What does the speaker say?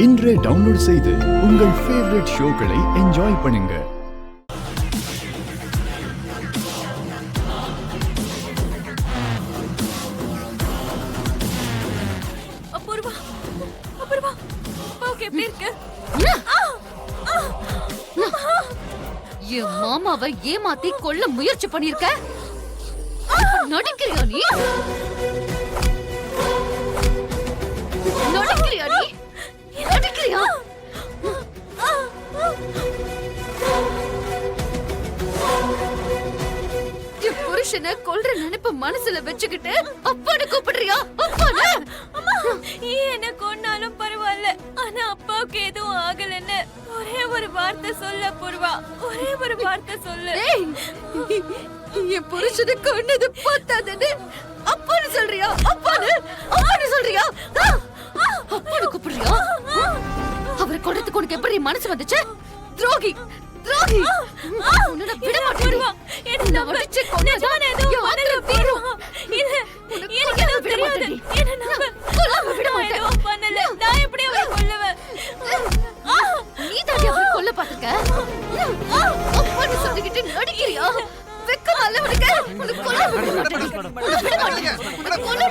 இன்றே டவுன்லோட் செய்து உங்கள் ஃபேவரட் ஷோக்களை என்ஜாய் பண்ணுங்க. அபூர்வா, அபூர்வா, ஓகே எப்படி இருக்கு? என் மாமாவை ஏமாத்தி கொல்ல முயற்சி பண்ணிருக்க. நடிக்கிறியா நீ? நடிக்கிறியா நீ? நடிக்கிறியா? என் புருஷனை கொல்ற நினைப்பு மனசுல வச்சுக்கிட்டு அப்பான்னு கூப்பிடுறியா? அப்பான்னு? என்ன கொன்னாலும் பரவாயில்ல, ஆனா அப்பாவுக்கு எதுவும் ஆகலன்னு ஒரே ஒரு வார்த்தை சொல்ல பூர்வா, ஒரே ஒரு வார்த்தை சொல்லு. என் புருஷனை கொன்னது பத்தாதுன்னு அப்பான்னு சொல்றியா? அப்பான்னு அப்பான்னு சொல்றியா? அப்பான்னு கூப்பிடுறியா? அவரை கொல்றதுக்கு உனக்கு எப்படி மனசு வந்துச்சு? துரோகி, துரோகி! உன்னை விட மாட்டேன். என்ன வச்சு கொன்னதா ஏதோ மனல பூர்வா. இல்ல, எனக்கு எதுவும் தெரியாது. என்ன நம்ப விட மாட்டேன். பண்ணல, நான் எப்படி அவரை கொல்லுவேன்? நீ தாண்டி அவரை கொல்ல பாத்துக்க. அப்பான்னு சொல்லிக்கிட்டு நடிக்கிறியா? வெக்கம் அல்ல உனக்கு. உனக்கு கொல்ல விட மாட்டேன். உன்னை விட மாட்டேன். உனக்கு கொல்ல